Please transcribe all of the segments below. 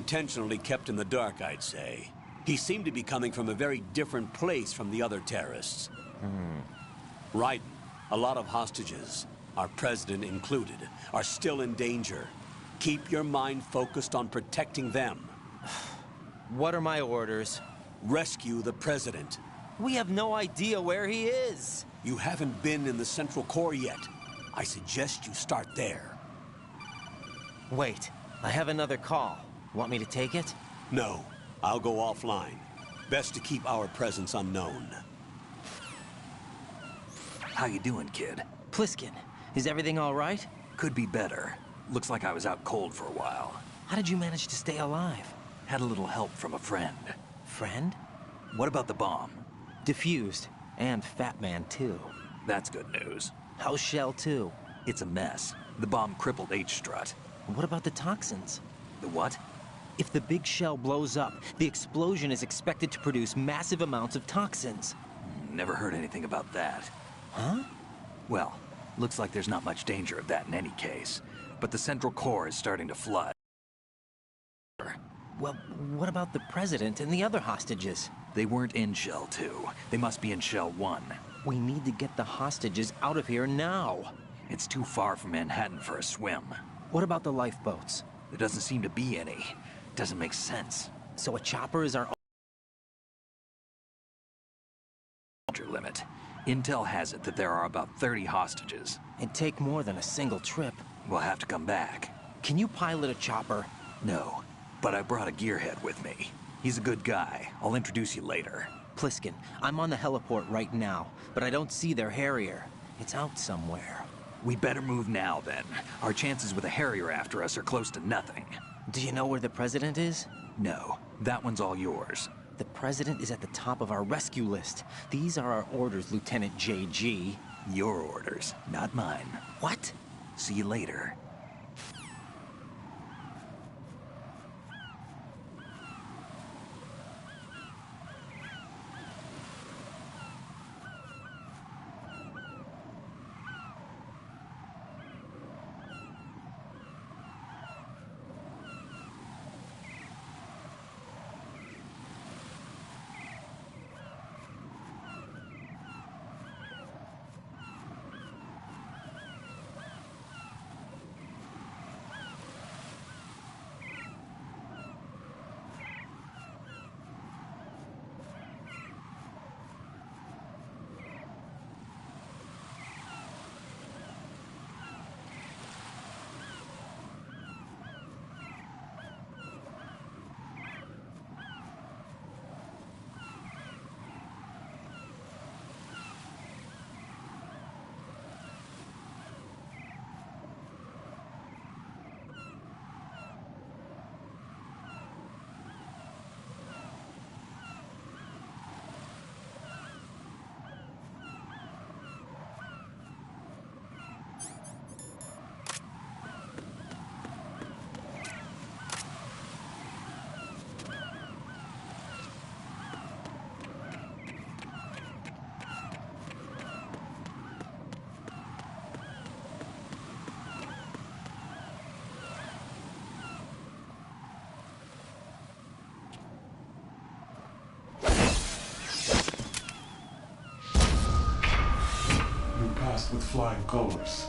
intentionally kept in the dark, I'd say. He seemed to be coming from a very different place from the other terrorists. Raiden, a lot of hostages, our president included, are still in danger. Keep your mind focused on protecting them. What are my orders? Rescue the president. We have no idea where he is. You haven't been in the Central Core yet. I suggest you start there. Wait, I have another call. Want me to take it? No, I'll go offline. Best to keep our presence unknown. How you doing, kid? Pliskin, is everything all right? Could be better. Looks like I was out cold for a while. How did you manage to stay alive? Had a little help from a friend. Friend? What about the bomb? Diffused. And Fat Man, too. That's good news. How's Shell, too? It's a mess. The bomb crippled H-Strut. What about the toxins? The what? If the big shell blows up, the explosion is expected to produce massive amounts of toxins. Never heard anything about that. Huh? Well, looks like there's not much danger of that in any case. But the Central Core is starting to flood. Well, what about the president and the other hostages? They weren't in Shell 2. They must be in Shell 1. We need to get the hostages out of here now. It's too far from Manhattan for a swim. What about the lifeboats? There doesn't seem to be any. Doesn't make sense. So a chopper is our limit. Intel has it that there are about 30 hostages. It'd take more than a single trip. We'll have to come back. Can you pilot a chopper? No, but I brought a gearhead with me. He's a good guy. I'll introduce you later. Pliskin, I'm on the heliport right now, but I don't see their Harrier. It's out somewhere. We better move now, then. Our chances with a Harrier after us are close to nothing. Do you know where the president is? No, that one's all yours. The president is at the top of our rescue list. These are our orders, Lieutenant JG. Your orders, not mine. What? See you later. With flying colors.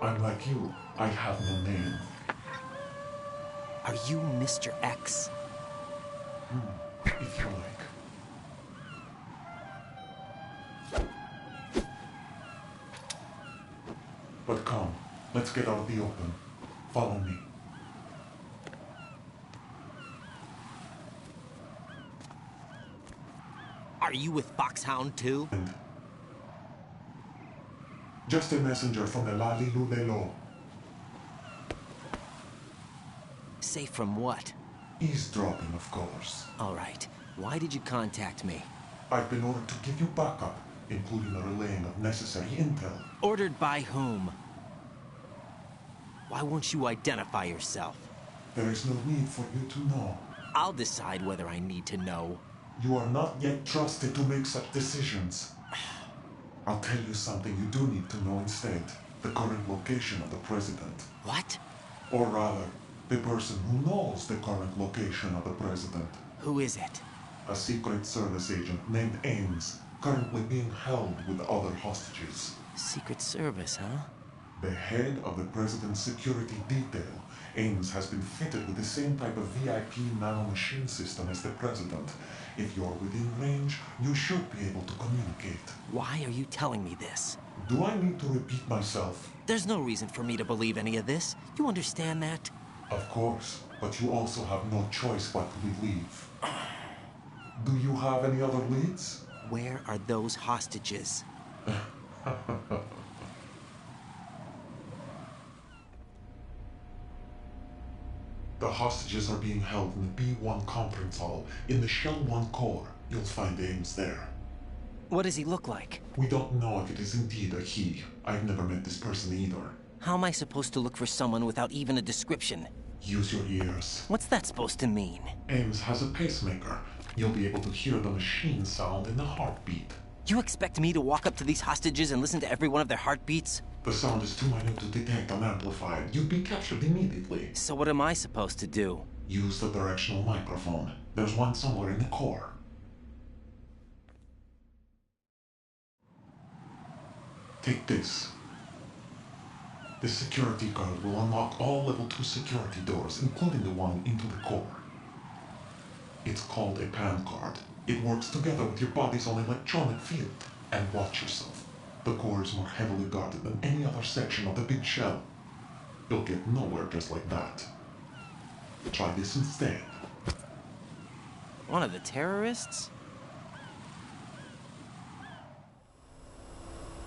I'm like you. I have no name. Are you Mr. X? If you like. But come, let's get out of the open. Follow me. Are you with Foxhound too? Just a messenger from the Lali Lulelo. Safe from what? Eavesdropping, of course. All right. Why did you contact me? I've been ordered to give you backup, including the relaying of necessary intel. Ordered by whom? Why won't you identify yourself? There is no need for you to know. I'll decide whether I need to know. You are not yet trusted to make such decisions. I'll tell you something you do need to know instead. the current location of the president. What? Or rather, the person who knows the current location of the president. Who is it? A Secret Service agent named Ames, currently being held with other hostages. Secret Service, huh? The head of the president's security detail, Ames, has been fitted with the same type of VIP nanomachine system as the president. If you're within range, you should be able to communicate. Why are you telling me this? Do I need to repeat myself? There's no reason for me to believe any of this. You understand that? Of course, but you also have no choice but to believe. Do you have any other leads? Where are those hostages? The hostages are being held in the B1 conference hall in the Shell 1 core. You'll find Ames there. What does he look like? We don't know if it is indeed a he. I've never met this person either. How am I supposed to look for someone without even a description? Use your ears. What's that supposed to mean? Ames has a pacemaker. You'll be able to hear the machine sound in the heartbeat. You expect me to walk up to these hostages and listen to every one of their heartbeats? The sound is too minute to detect and amplify. You'd be captured immediately. So what am I supposed to do? Use the directional microphone. There's one somewhere in the core. Take this. This security card will unlock all level 2 security doors, including the one into the core. It's called a PAN card. It works together with your body's own electronic field. And watch yourself. The core is more heavily guarded than any other section of the big shell. You'll get nowhere just like that. Try this instead. One of the terrorists?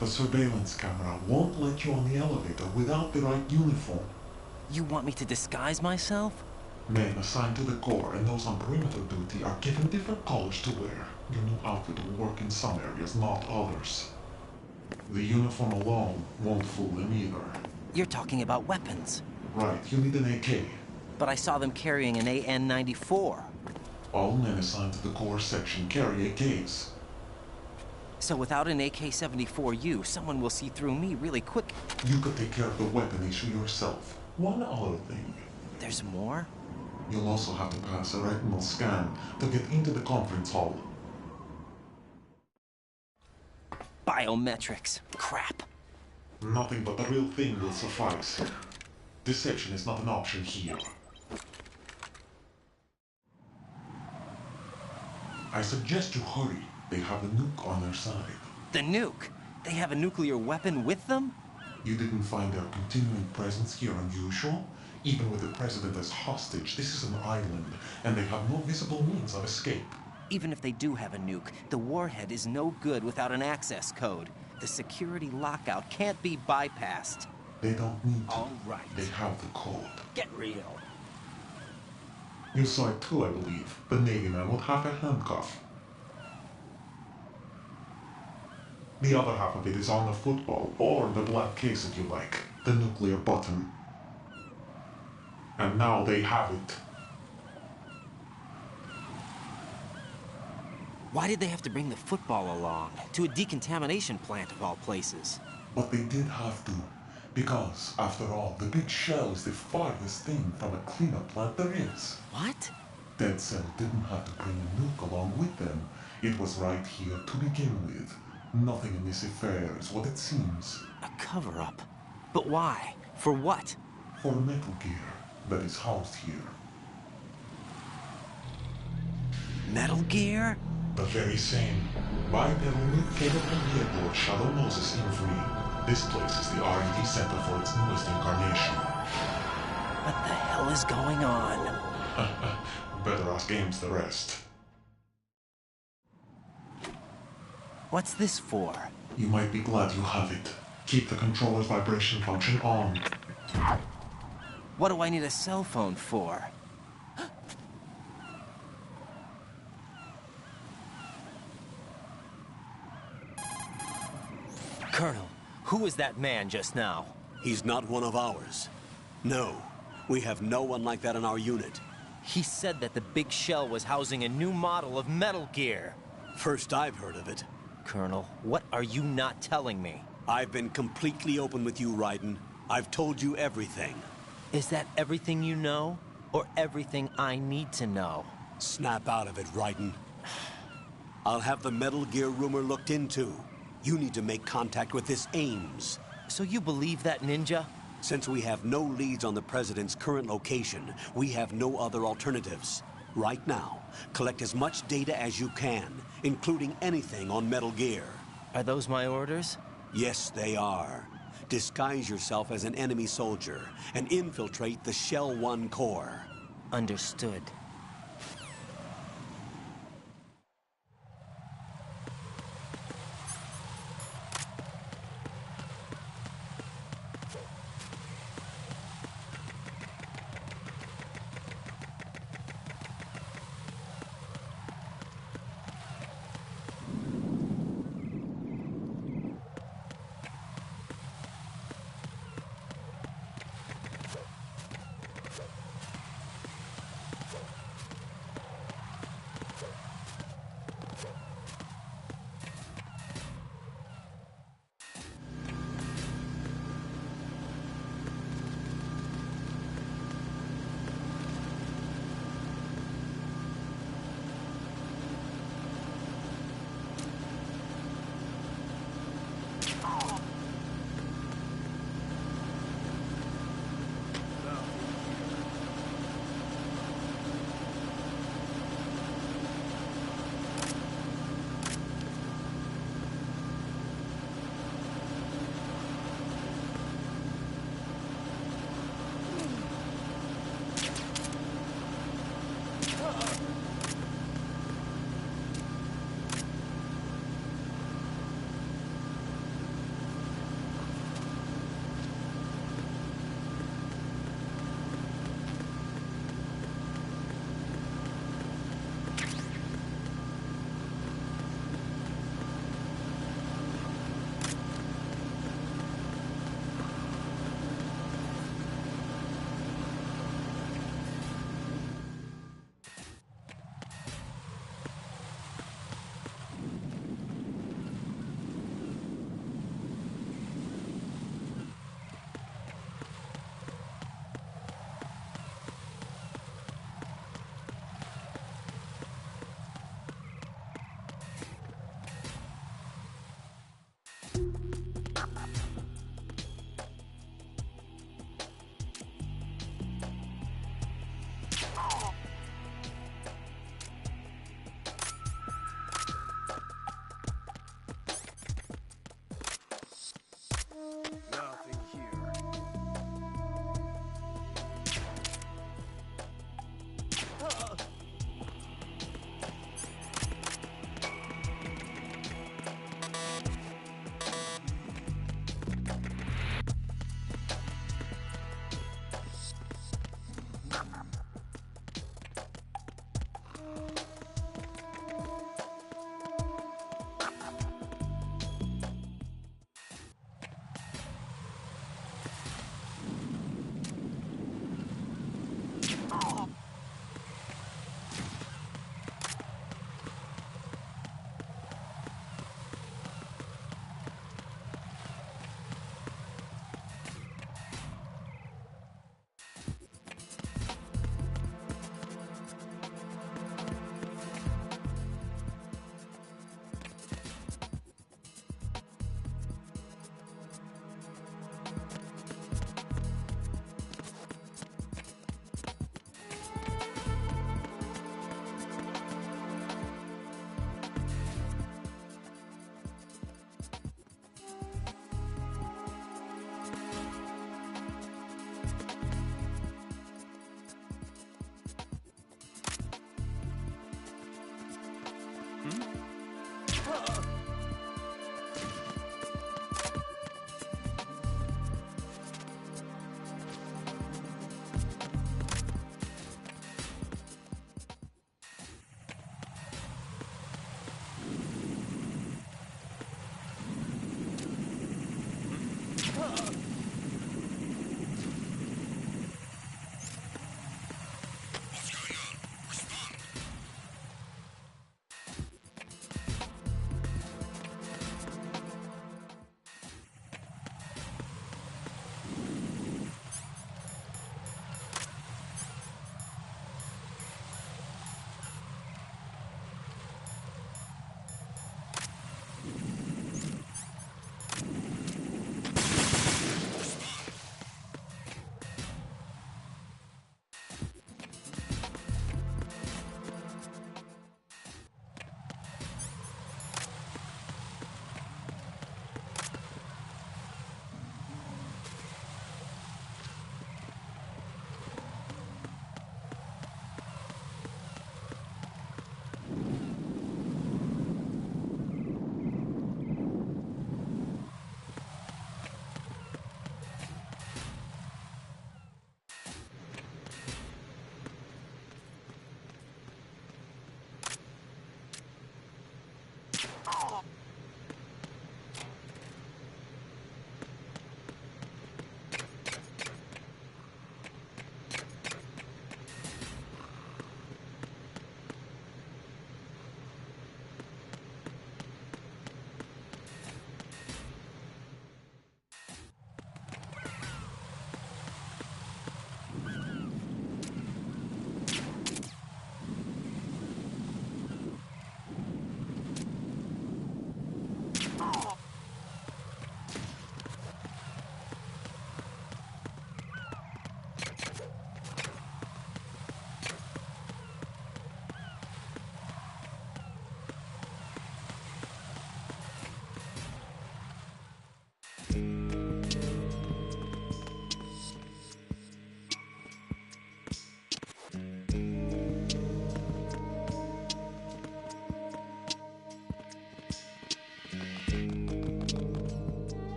The surveillance camera won't let you on the elevator without the right uniform. You want me to disguise myself? Men assigned to the core and those on perimeter duty are given different colors to wear. Your new outfit will work in some areas, not others. The uniform alone won't fool them either. You're talking about weapons. Right, you need an AK. But I saw them carrying an AN-94. All men assigned to the core section carry AKs. So without an AK-74U, someone will see through me really quick. You could take care of the weapon issue yourself. One other thing. There's more? You'll also have to pass a retinal scan to get into the conference hall. Biometrics. Crap. Nothing but the real thing will suffice. Deception is not an option here. I suggest you hurry. They have the nuke on their side. The nuke? They have a nuclear weapon with them? You didn't find their continuing presence here unusual? Even with the president as hostage, this is an island, and they have no visible means of escape. Even if they do have a nuke, the warhead is no good without an access code. The security lockout can't be bypassed. They don't need to. All right. They have the code. Get real. You saw it too, I believe. The Navy man with half a handcuff. The other half of it is on the football, or the black case if you like. The nuclear button. And now they have it. Why did they have to bring the football along? To a decontamination plant of all places. But they did have to. Because, after all, the big shell is the farthest thing from a cleanup plant there is. What? Dead Cell didn't have to bring a nuke along with them. It was right here to begin with. Nothing in this affair is what it seems. A cover-up? But why? For what? For Metal Gear that is housed here. Metal Gear? The very same. Bipedal nuke-capable vehicle Shadow Moses infamy. This place is the R&D center for its newest incarnation. What the hell is going on? Better ask Ames the rest. What's this for? You might be glad you have it. Keep the controller's vibration function on. What do I need a cell phone for? Colonel, who was that man just now? He's not one of ours. No, we have no one like that in our unit. He said that the big shell was housing a new model of Metal Gear. First I've heard of it. Colonel, what are you not telling me? I've been completely open with you, Raiden. I've told you everything. Is that everything you know? Or everything I need to know? Snap out of it, Raiden. I'll have the Metal Gear rumor looked into. You need to make contact with this Ames. So you believe that, Ninja? Since we have no leads on the President's current location, we have no other alternatives. Right now, collect as much data as you can, including anything on Metal Gear. Are those my orders? Yes, they are. Disguise yourself as an enemy soldier and infiltrate the Shell 1 core. Understood.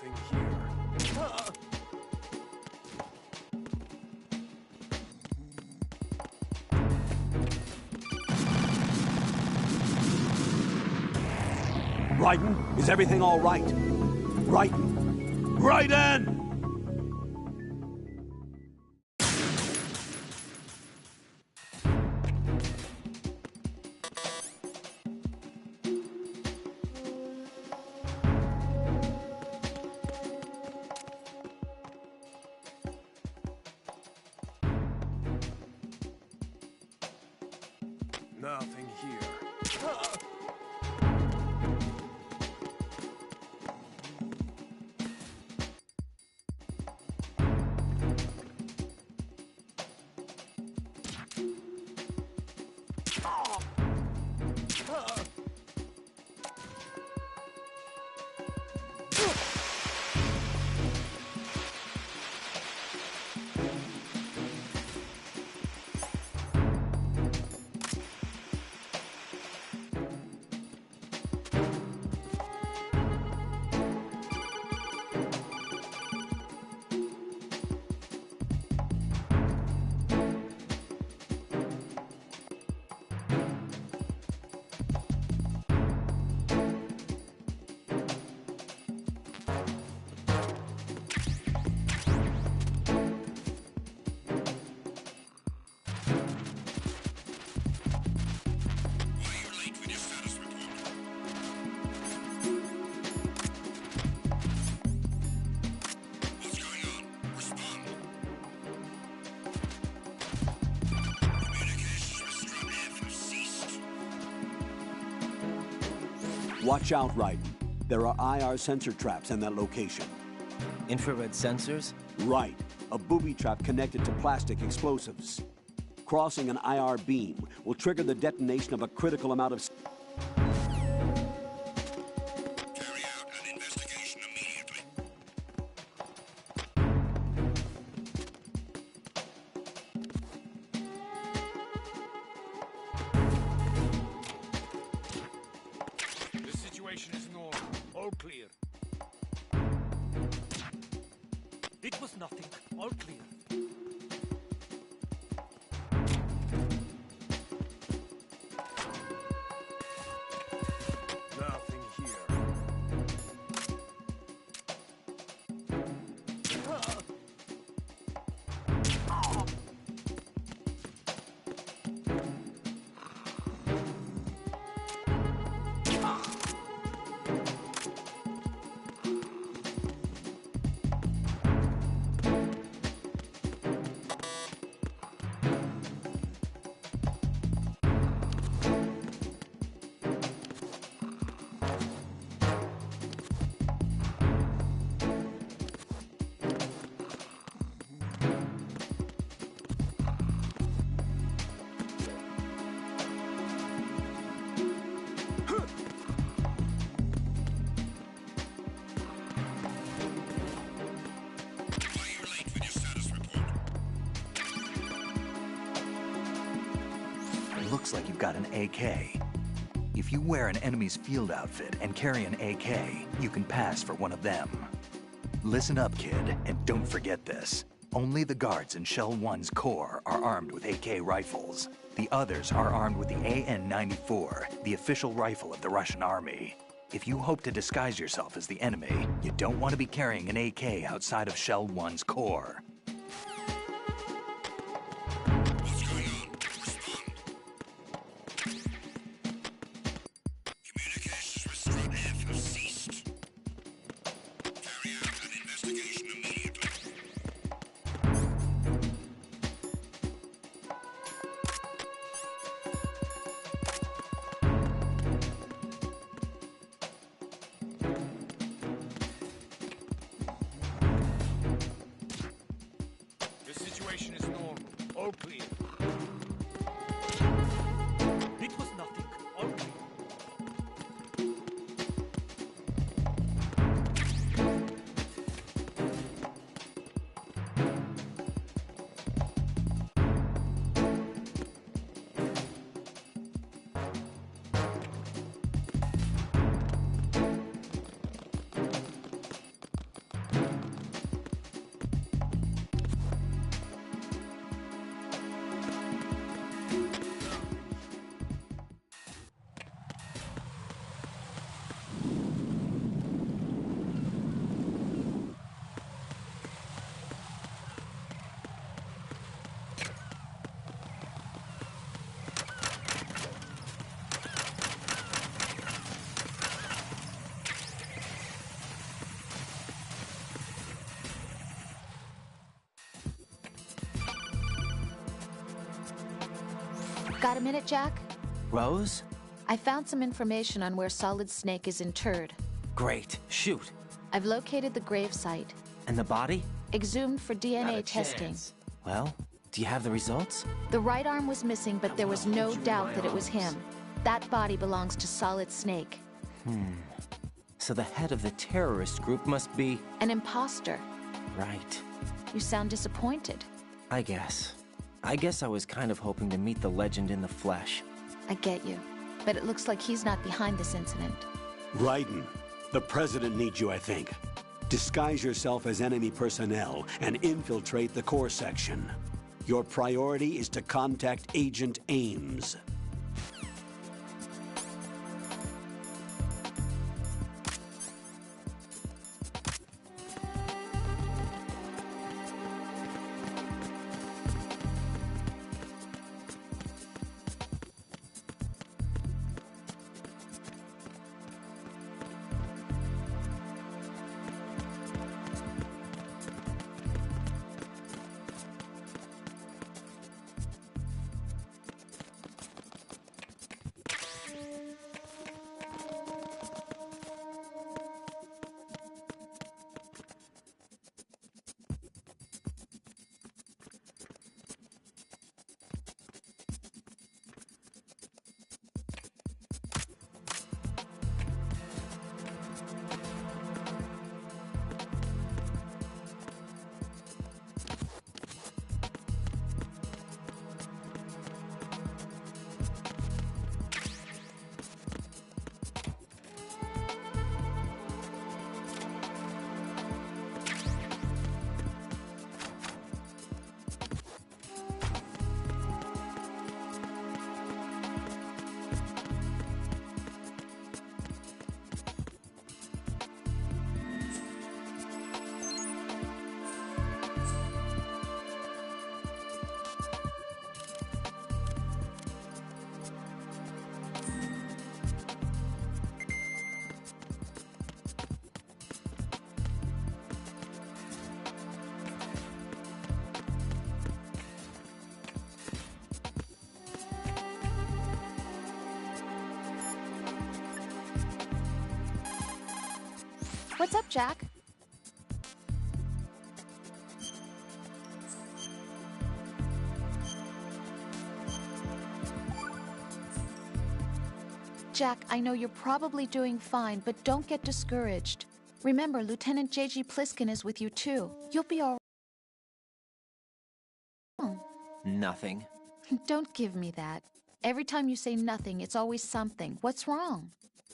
Nothing here. Raiden, is everything all right? Raiden! Raiden! Nothing here. Watch out, Raiden. There are IR sensor traps in that location. Infrared sensors? Right. A booby trap connected to plastic explosives. Crossing an IR beam will trigger the detonation of a critical amount of... Carry out an investigation immediately. The situation is normal. All clear. It was nothing. All clear. Nothing here. Why you're late with your status report? Looks like you've got an AK. If you wear an enemy's field outfit and carry an AK, you can pass for one of them. Listen up, kid, and don't forget this. Only the guards in Shell 1's core are armed with AK rifles. The others are armed with the AN-94, the official rifle of the Russian army. If you hope to disguise yourself as the enemy, you don't want to be carrying an AK outside of Shell 1's core. What's going on? Respond. Communications with Strut F have ceased. Carry out an investigation immediately. The situation is normal. All clear. It was nothing. All clear. Got a minute, Jack? Rose? I found some information on where Solid Snake is interred. Great. Shoot. I've located the grave site. And the body? Exhumed for Not DNA a testing. chance. Well, do you have the results? The right arm was missing, but there was no doubt that it was him. That body belongs to Solid Snake. So the head of the terrorist group must be... An imposter. Right. You sound disappointed. I guess. I was kind of hoping to meet the legend in the flesh. I get you. But it looks like he's not behind this incident. Raiden, the president needs you, I think. Disguise yourself as enemy personnel and infiltrate the core section. Your priority is to contact Agent Ames. What's up, Jack? Jack, I know you're probably doing fine, but don't get discouraged. Remember, Lieutenant J.G. Pliskin is with you, too. You'll be all right. Nothing. Don't give me that. Every time you say nothing, it's always something. What's wrong?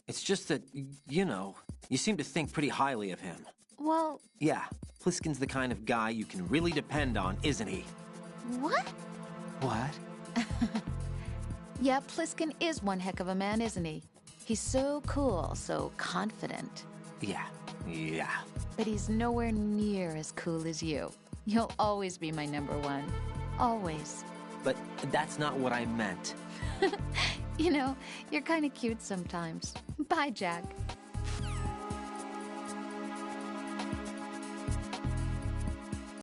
It's just that, you seem to think pretty highly of him. Well, Yeah, Pliskin's the kind of guy you can really depend on, isn't he? what? What? Yeah, Pliskin is one heck of a man, isn't he? He's so cool, so confident. Yeah. But he's nowhere near as cool as you. You'll always be my number one. Always. But that's not what I meant. You know, you're kind of cute sometimes. Bye, Jack.